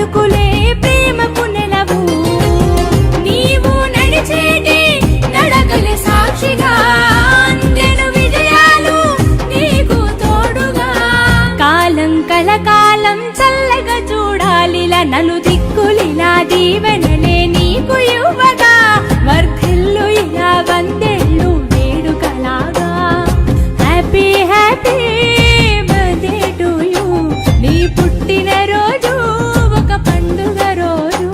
పలుకులే ప్రేమకు నెలవు. నీవు నడిచేటి నడకలే సాక్షిగా అందెను విజయాలు నీకు తోడుగా. కాలం కలకాలం చల్లగా చూడాలిలా నలుదిక్కులిలా దీవెనలే నీకు ఇవ్వగా. వర్ధిల్లు ఇలా వందేళ్ళు వేడుకలాగా. Happy happy birthday to you. నీ పుట్టిన రోజు ఒక పండుగ రోజు.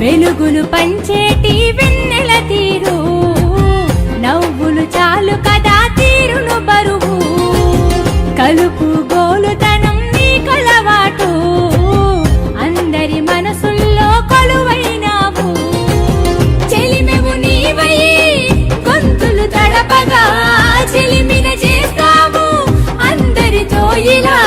వెలుగులు పంచేటి వెన్నెల తీరు. నవ్వులు చాలు కదా తీరును బరువు. కలుపు గోలుతనం నీ కలవాటు. అందరి మనసుల్లో కొలువైనావు. చెలిమెవు నీవై గొంతులు తడపగా చెలిమిన చేస్తావు అందరితో ఇలా.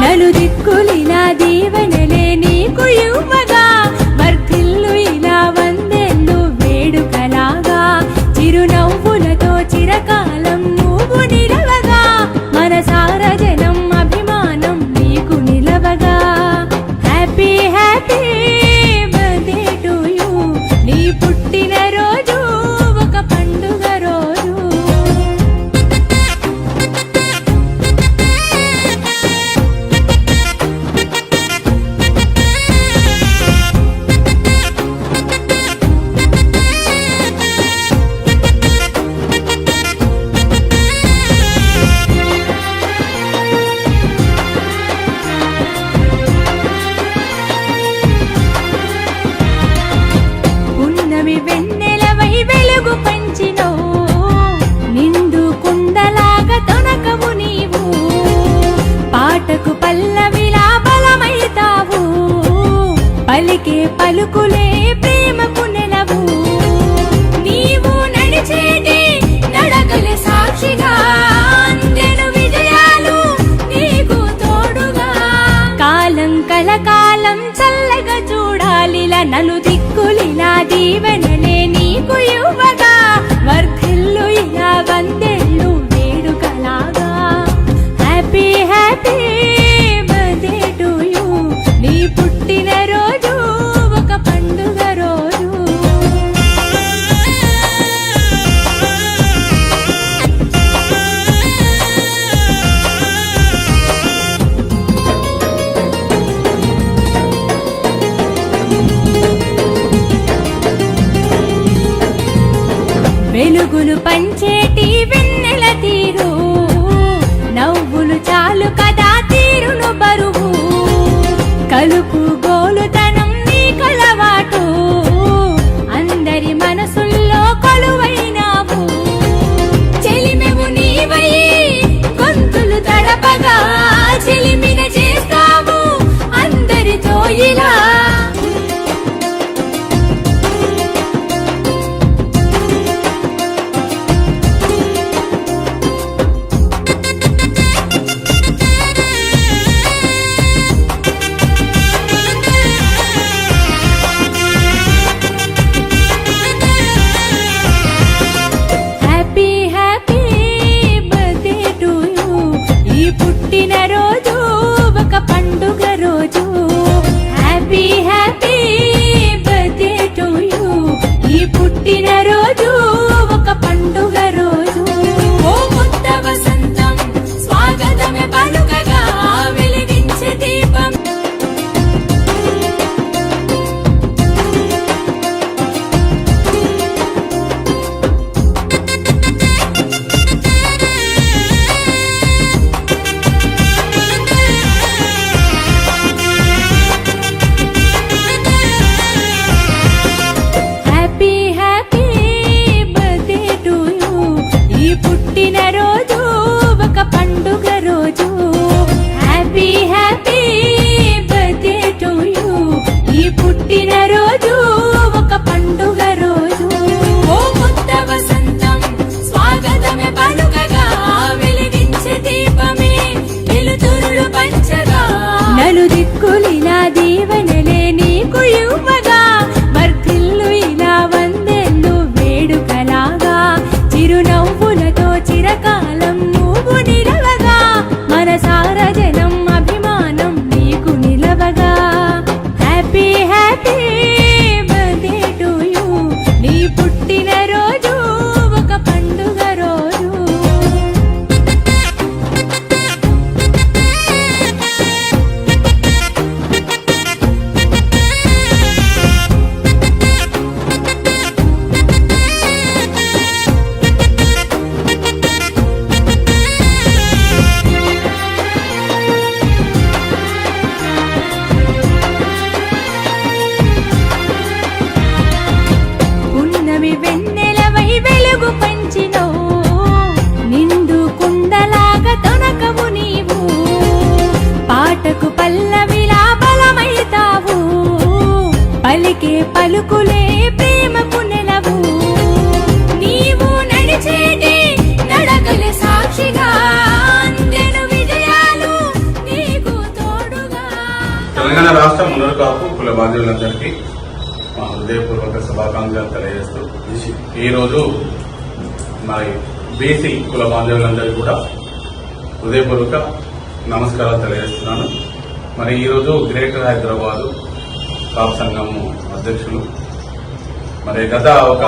నలుదిక్కులిలా దీవెనలే నీకు ఇవ్వగా. వర్ధిల్లు ఇలా వందేళ్ళు వేడుకలాగా. చిరునవ్వులతో చిరకాలం నువ్వు నిలవగా. మనసార జనం అభిమానం నీకు నిలవగా. Happy happy birthday to you. నీ పుట్టిన రోజు ఒక పండుగ రోజు. వెన్నెలవై వెలుగు పంచినో నిండు కుండలాగా తొనకవు నీవు. పాటకు పల్లవిలా బలమైతావు. పలికే పలుకులే ప్రేమకు నెలవు. నీవు నడిచేటి నడకలే సాక్షిగా అందెను విజయాలు నీకు తోడుగా. కాలం కలకాలం చల్లగా చూడాలిలా నలుదిక్కులిలా దీవెనలే నీకు ఇవ్వగా. వర్ధిల్లు ఇలా వందేళ్ళు వేడుకలాగా. Happy happy birthday to you. నీ పుట్టిన రోజు ఒక పండుగ రోజు. వెలుగులు పంచేటి వెన్నెల తీరు. నవ్వులు చాలు కదా తీరును బరువు. కలుపు గోలుతనం నీ కలవాటు. అందరి మనసుల్లో కొలువైనావు. చెలిమెవు నీవై గొంతులు తడపగా చెలిమిన చేస్తావు అందరితో ఇలా. ఇలా దీవెనలే నీకు ఇవ్వగా వర్ధిల్లు ఇలా వందెల్లు వేడుకలాగా చిరునవ్వులతో చిరకాలం నువ్వు నిలవగా మనసార జనం అభిమానం నీకు నిలవగా happy happy birthday to you నీ పుట్టిన రోజు ఒక పండుగ రోజు ఉన్నవి వెన్నెలవై వెలుగు పంచినో నిండు కుండలాగా తొనకవు నీవు పాటకు పల్లవిలా బలమైతావు పలికే పలుకులే ప్రేమకు నెలవు నీవు నడిచేటి నడకల సాక్షిగా అందెను విజయాలు నీకు తోడుగా. తెలంగాణ రాష్ట్ర మునరకాపు కుల బాంధవులందరికీ మా హృదయపూర్వక శుభాకాంక్షలు తెలియజేస్తూ ఈ రోజు మరి బీసీ కుల బాంధవులందరికీ కూడా హృదయపూర్వక నమస్కారాలు తెలియజేస్తున్నాను. మరి ఈరోజు గ్రేటర్ హైదరాబాద్ కాపు సంఘం అధ్యక్షులు మరి గత ఒక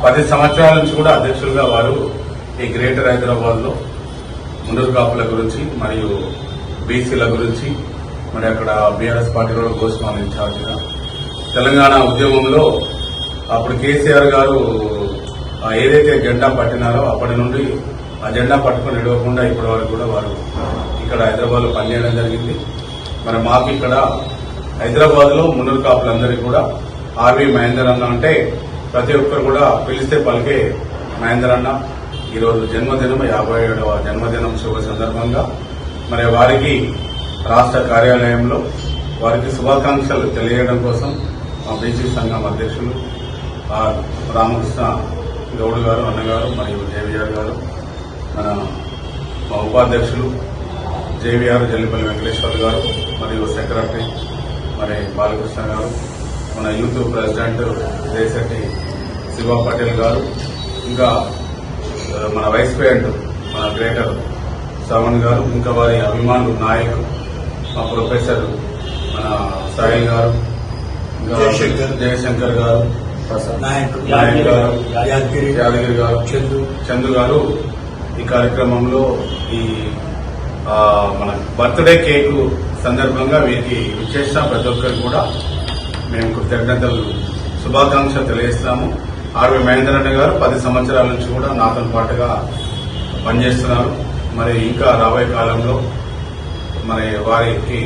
10 సంవత్సరాల నుంచి కూడా అధ్యక్షులుగా వారు ఈ గ్రేటర్ హైదరాబాద్ లో మునరు కాపుల గురించి మరియు బీసీల గురించి మరి అక్కడ బీఆర్ఎస్ పార్టీలో గోస్వామి ఇన్ఛార్జిగా తెలంగాణ ఉద్యమంలో అప్పుడు కేసీఆర్ గారు ఏదైతే జెండా పట్టినారో అప్పటి నుండి ఆ జెండా పట్టుకుని నడవకుండా ఇప్పటి వరకు కూడా వారు ఇక్కడ హైదరాబాద్ లో పనిచేయడం జరిగింది. మరి మాకు ఇక్కడ హైదరాబాద్ లో మునరు కాపులందరికీ కూడా ఆర్వి మహేందర్ అన్న అంటే ప్రతి ఒక్కరు కూడా పిలిస్తే పలికే మహేందర్ అన్న ఈరోజు జన్మదినం 57వ జన్మదినం శుభ సందర్భంగా మరి వారికి రాష్ట్ర కార్యాలయంలో వారికి శుభాకాంక్షలు తెలియజేయడం కోసం మా బీసీ సంఘం అధ్యక్షులు రామకృష్ణ గౌడ్ గారు అన్నగారు మరియు జేవీఆర్ గారు మా ఉపాధ్యక్షులు జేవీఆర్ జల్లిపల్లి వెంకటేశ్వర్ గారు మరియు సెక్రటరీ మరి బాలకృష్ణ గారు మన యూత్ ప్రెసిడెంట్ దేశెట్టి శివ పటేల్ గారు ఇంకా మన వైస్ ప్రెసిడెంట్ మన గ్రేటర్ శ్రవణ్ గారు ఇంకా వారి అభిమానులు నాయకులు మా ప్రొఫెసర్ మన సాయిల్ గారు ఇంకా జయశంకర్ గారు నాయక్ గారు యాదగిరి గారు చందు గారు ఈ కార్యక్రమంలో ఈ మన బర్త్డే కేక్ సందర్భంగా వీరికి విచ్చేసిన ప్రతి ఒక్కరు కూడా మేము కృతజ్ఞతలు శుభాకాంక్షలు తెలియజేస్తున్నాము. ఆర్వి మహేందర్ అన్న గారు 10 సంవత్సరాల నుంచి కూడా నాతో పాటుగా పనిచేస్తున్నారు. మరి ఇంకా రాబోయే కాలంలో మరి వారికి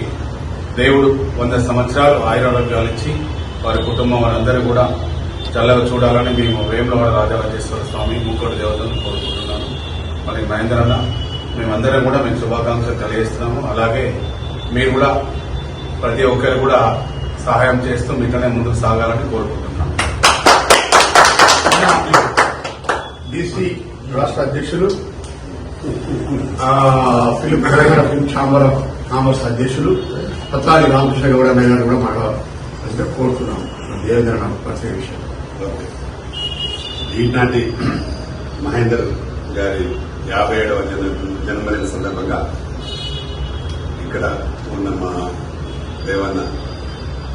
దేవుడు 100 సంవత్సరాలు ఆయురారోగ్యాలు ఇచ్చి వారి కుటుంబం వారందరూ కూడా చల్లగా చూడాలని మేము వేములవాడ రాజరాజేశ్వర స్వామి ముక్కోటి దేవతలను కోరుకుంటున్నాను. మరి మహేందర్ అన్న మేమందరం కూడా మేము శుభాకాంక్షలు తెలియజేస్తున్నాము. అలాగే మీరు కూడా ప్రతి ఒక్కరు కూడా సహాయం చేస్తూ మీతోనే ముందుకు సాగాలని కోరుకుంటున్నాం. బీసీ రాష్ట్ర అధ్యక్షులు Telangana film chamber of commerce అధ్యక్షులు పత్తాలి రామకృష్ణ గౌడ గారు కూడా మాట్లాడాల్సిందిగా కోరుతున్నాం. దేవేంద్ర పరిచయ విషయం ఈనాటి మహేందర్ గారి 57వ జన్మదిన సందర్భంగా ఇక్కడ ఉన్న మా దేవన్న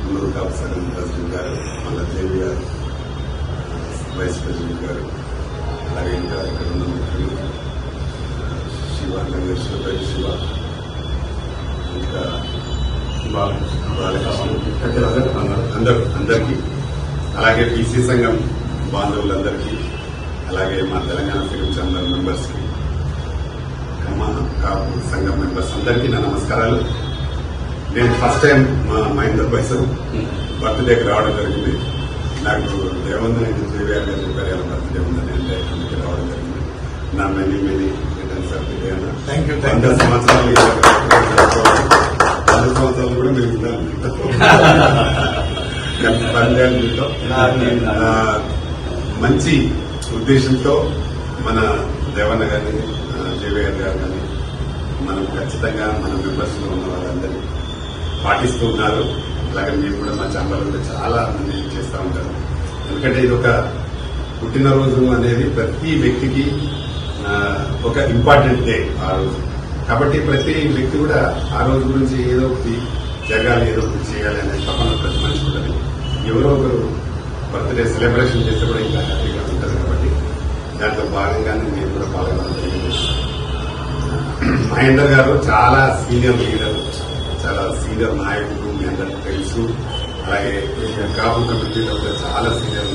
మునరు కాపు సంఘం ప్రెసిడెంట్ గారు మన జేవి గారు వైస్ ప్రెసిడెంట్ గారు అలాగే ఇంకా ఇక్కడ ఉన్న ముఖ్యులు శివ శివ ఇంకా అందరికీ అలాగే బీసీ సంఘం బాంధవులందరికీ అలాగే మా తెలంగాణ ఫిల్మ్ ఛాంబర్ మెంబర్స్ కి కాపు సంఘం మెంబర్స్ అందరికీ నా నమస్కారాలు. నేను ఫస్ట్ టైం మా మహేందర్ బైస్ బర్త్డేకి రావడం జరిగింది. నాకు దేవందర్ జేవీఆర్ గారు చెప్పారు ఎలా బర్త్డే ఉందని అంటే ఇక్కడికి రావడం జరిగింది. నా మెనీ రిటర్న్స్ హ్యాపీ అన్న. 100 సంవత్సరాలు 100 సంవత్సరాలు కూడా మేము మంచి ఉద్దేశంతో మన దేవన్న గారిని జేవీఆర్ గారు కానీ మనం ఖచ్చితంగా మన మెంబర్స్ లో ఉన్న వాళ్ళందరినీ పాటిస్తూ ఉన్నారు. అలాగే మేము కూడా మా ఛాంబర్లో కూడా చాలా మంది చేస్తూ ఉంటారు. ఎందుకంటే ఇది ఒక పుట్టినరోజు అనేది ప్రతి వ్యక్తికి ఒక ఇంపార్టెంట్ డే ఆ రోజు. కాబట్టి ప్రతి వ్యక్తి కూడా ఆ రోజు గురించి ఏదో ఒకటి జరగాలి, ఏదో ఒకటి చేయాలి అనే తపన ప్రతి మనిషి ఉంటుంది. ఎవరో ఒకరు బర్త్డే సెలబ్రేషన్ చేస్తే కూడా ఇంకా హ్యాపీగా ఉంటుంది. కాబట్టి దాంట్లో భాగంగానే నేను కూడా పాల్గొనడం జరిగింది. మహేందర్ గారు చాలా సీనియర్ లీడర్, చాలా సీనియర్ నాయకుడు, మీ అందరికీ తెలుసు. అలాగే కాపు కమిటీలో కూడా చాలా సీనియర్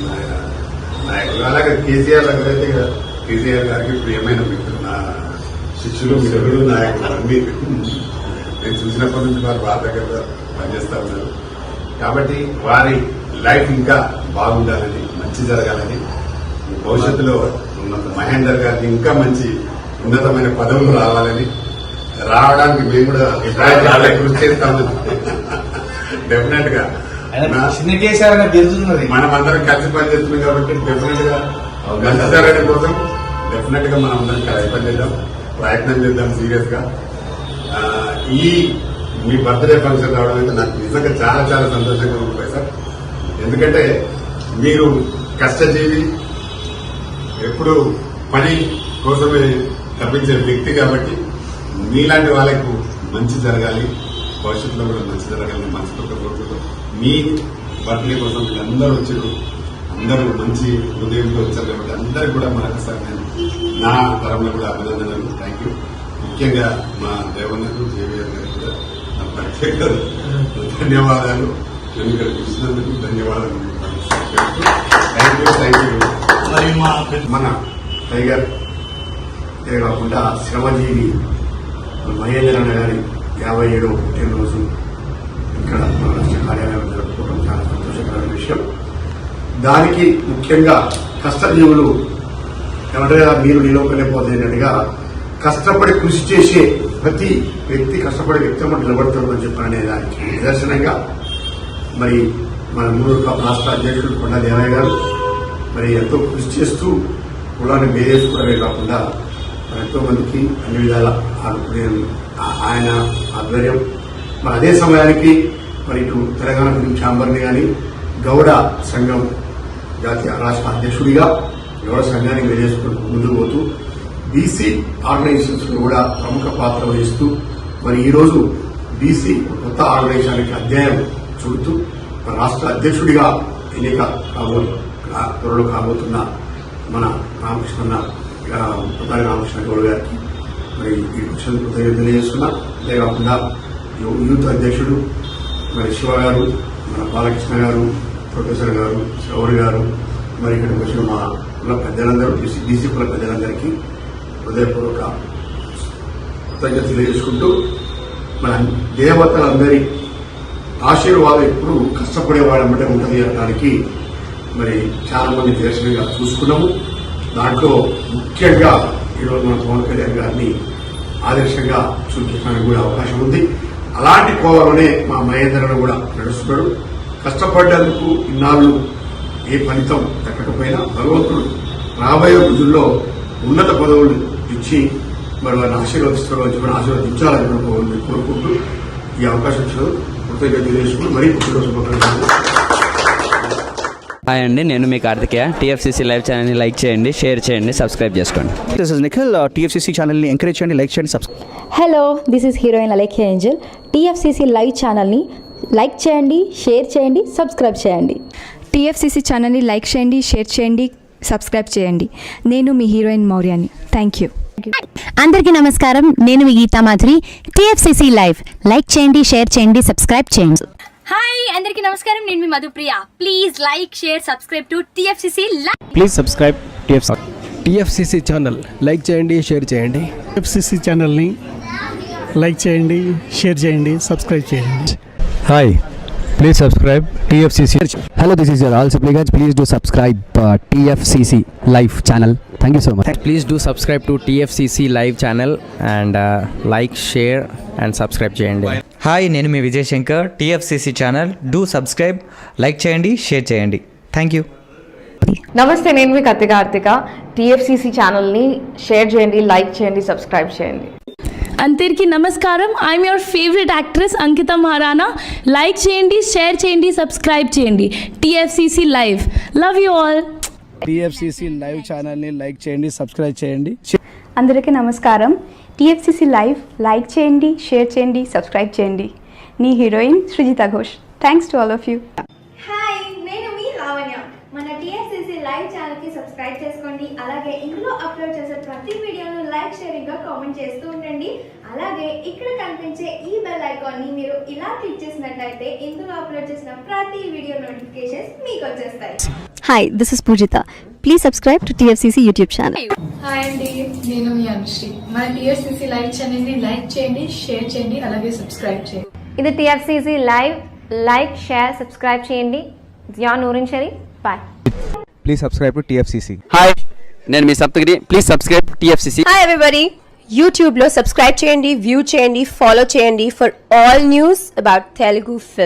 నాయకులు. అలాగే కేసీఆర్ గారైతే కేసీఆర్ గారికి ప్రియమైన మిత్రులు, నా శిష్యులు, మిత్రులు, నాయకులు అన్ని నేను చూసినప్పటి నుంచి వారు బాగా దగ్గర పనిచేస్తా ఉన్నారు. కాబట్టి వారి లైఫ్ ఇంకా బాగుండాలని, మంచి జరగాలని, భవిష్యత్తులో మహేందర్ గారికి ఇంకా మంచి ఉన్నతమైన పదవులు రావడానికి మేము కూడా చాలా కృషి చేస్తామని డెఫినెట్ గా మనం అందరం కలిసి పనిచేస్తున్నాం. కాబట్టి డెఫినెట్ గా గంటసారని కోసం డెఫినెట్ గా మనం అందరం కలిసి పనిచేద్దాం, ప్రయత్నం చేద్దాం సీరియస్ గా. ఈ మీ బర్త్డే ఫంక్షన్ రావడం అయితే నాకు నిజంగా చాలా చాలా సంతోషంగా ఉంటుంది సార్. ఎందుకంటే మీరు కష్టజీవి, ఎప్పుడు పని కోసమే తప్పించే వ్యక్తి. కాబట్టి మీలాంటి వాళ్ళకు మంచి జరగాలి, భవిష్యత్తులో కూడా మంచి జరగాలని మనస్ఫూర్తిగా కోరుకుంటూ మీ బర్త్డే కోసం మీరందరూ వచ్చారు, అందరూ మంచి హృదయంతో వచ్చారు. కాబట్టి అందరికీ కూడా మరొకసారి నేను నా తరంలో కూడా అభినందనలు, థ్యాంక్ యూ. ముఖ్యంగా మా దేవన్నకు, జేవీఆర్ గారికి కూడా నా ప్రత్యేక ధన్యవాదాలు. నేను ఇక్కడ చూసినందుకు ధన్యవాదాలు. Thank you. మన టైగర్ ఇదే కాకుండా శ్రమజీవి మహేందర్ అన్న గారి 57వ పుట్టినరోజు ఇక్కడ మన రాష్ట్ర కార్యాలయంలో జరుపుకోవడం చాలా సంతోషకరమైన విషయం. దానికి ముఖ్యంగా కష్టజీవులు ఎవరైనా మీరు నిలవకలేకపోతున్నట్టుగా కష్టపడి కృషి చేసే ప్రతి వ్యక్తి కష్టపడే వ్యక్తి మనం నిలబడతామని చెప్పాలనే దానికి నిదర్శనంగా మరి మన మూడు రాష్ట్ర అధ్యక్షుడు కొండా దేవయ్య గారు మరి ఎంతో కృషి చేస్తూ కులాన్ని వేరేసుకోవడమే కాకుండా ఎంతో మందికి అన్ని విధాల ఆయన ఆధ్వర్యం. మరి అదే సమయానికి మరి ఇటు తెలంగాణ ఫిలిం ఛాంబర్ని కానీ గౌడ సంఘం జాతీయ రాష్ట్ర అధ్యక్షుడిగా గౌడ సంఘాన్ని వేరేసుకుంటూ ముందుకు పోతూ బీసీ ఆర్గనైజేషన్స్ లో కూడా ప్రముఖ పాత్ర వహిస్తూ మరి ఈ రోజు బీసీ కొత్త ఆర్గనైజేషన్కి అధ్యాయం చూడుతూ రాష్ట్ర అధ్యక్షుడిగా ఎన్నిక త్వరలో కాబోతున్న మన ప్రధాని రామకృష్ణ గౌడ్ గారికి మరి ఈ విషయాన్ని కృతజ్ఞతలు తెలియజేస్తున్నా. అంతేకాకుండా యూత్ అధ్యక్షుడు మరి శివ గారు, మన బాలకృష్ణ గారు, ప్రొఫెసర్ గారు, శౌరి గారు, మరి ఇక్కడికి వచ్చిన మా కుల పెద్దలందరూ, బీసీ కుల పెద్దలందరికీ హృదయపూర్వక కృతజ్ఞత తెలియజేసుకుంటూ మన దేవతలందరి ఆశీర్వాదం ఎప్పుడు కష్టపడేవాడమంటే ఉంటుంది అనడానికి మరి చాలా మంది నిదర్శనంగా చూసుకున్నాము. దాంట్లో ముఖ్యంగా ఈరోజు మన పవన్ కళ్యాణ్ గారిని ఆదర్శంగా చూపించడానికి కూడా అవకాశం ఉంది. అలాంటి కోవలోనే మా మహేందర్ కూడా నడుస్తున్నాడు. కష్టపడ్డందుకు ఇన్నాళ్ళు ఏ ఫలితం దక్కకపోయినా భగవంతుడు రాబోయే రోజుల్లో ఉన్నత పదవులు ఇచ్చి మరి వారిని ఆశీర్వదించాలని కోరుకుంటూ ఈ అవకాశం ఇచ్చిన కృతజ్ఞత తెలియజేసుకుని మరీ పుట్టినరోజు శుభాకాంక్షలు. హాయ్ అండి, నేను మీ కార్తికేయ. టీఎఫ్సీసీ లైవ్ ఛానల్ని లైక్ చేయండి, షేర్ చేయండి, సబ్స్క్రైబ్ చేసుకోండి. This is Nikhil. టీఎఫ్సీసీ ఛానల్ని ఎంకరేజ్ చేయండి, లైక్ చేయండి, subscribe. Hello, this is heroine Alekhya Angel. TFCC live ఛానల్ని లైక్ చేయండి, షేర్ చేయండి, సబ్స్క్రైబ్ చేయండి. టీఎఫ్సీసీ ఛానల్ని లైక్ చేయండి, షేర్ చేయండి, సబ్స్క్రైబ్ చేయండి. నేను మీ హీరోయిన్ మౌర్యాని. Thank you. అందరికీ నమస్కారం, నేను మీ Geetha Madhuri. TFCC live like చేయండి, షేర్ చేయండి, సబ్స్క్రైబ్ చేయండి. హాయ్ అందరికీ నమస్కారం, నేను మీ Madhupriya. Please like, share, subscribe to TFCC live. Please subscribe TFCC channel like చేయండి, షేర్ చేయండి. టీఎఫ్సీసీ ఛానల్ని లైక్ చేయండి, షేర్ చేయండి, సబ్స్క్రైబ్ చేయండి. Hi, please subscribe TFCC. Hello, this is your all Sipligunj. Please do subscribe TFCC live channel. Thank you so much. Please do subscribe to TFCC live channel and like, share and subscribe చేయండి. Hi, నేను మీ Vijay Shankar. TFCC channel do subscribe, like చేయండి, share చేయండి. Thank you. నమస్తే, నేను మీ Karthika. TFCC ఛానల్ని share చేయండి, like చేయండి, సబ్స్క్రైబ్ చేయండి. అందరికీ నమస్కారం. I'm your favourite actress Ankita Maharana. Like చేయండి, షేర్ చేయండి, సబ్స్క్రైబ్ చేయండి. TFCC live. Love you all. TFCC live ఛానల్ని లైక్ చేయండి, సబ్స్క్రైబ్ చేయండి. అందరికీ నమస్కారం. TFCC లైవ్ లైక్ చేయండి, షేర్ చేయండి, సబ్స్క్రైబ్ చేయండి. నీ heroine Srujitha Ghosh. Thanks to all of you. Hi, నేను మీ లావణ్య. మన TFCC లైవ్ ఛానల్కి సబ్స్క్రైబ్ చేసుకోండి. అలాగే ఇందులో అప్లోడ్ చేసే ప్రతి వీడియోను లైక్, షేరింగ్గా కామెంట్ చేస్తూ ఉండండి. అలాగే ఇక్కడ కనిపించే ఈ బెల్ ఐకాన్ని మీరు ఇలా క్లిక్ చేసినట్లయితే ఇందులో అప్లోడ్ చేసిన ప్రతి వీడియో నోటిఫికేషన్స్ మీకు వచ్చేస్తాయి. Hi, this is Poojitha. Please subscribe to TFCC YouTube channel. Hi అండి, నేను మీ అనుశ్రీ. మన TFCC లైవ్ ఛానల్ని లైక్ చేయండి, షేర్ చేయండి, అలాగే సబ్స్క్రైబ్ చేయండి. ఇది TFCC live. Like, share, subscribe చేయండి. Zia Noorin Shari. Bye. Please subscribe to TFCC. Hi, నేను మీ Saptagiri. Please subscribe TFCC. Hi everybody. యూట్యూబ్లో సబ్స్క్రైబ్ చేయండి, వ్యూ చేయండి, ఫాలో చేయండి for all news about Telugu film.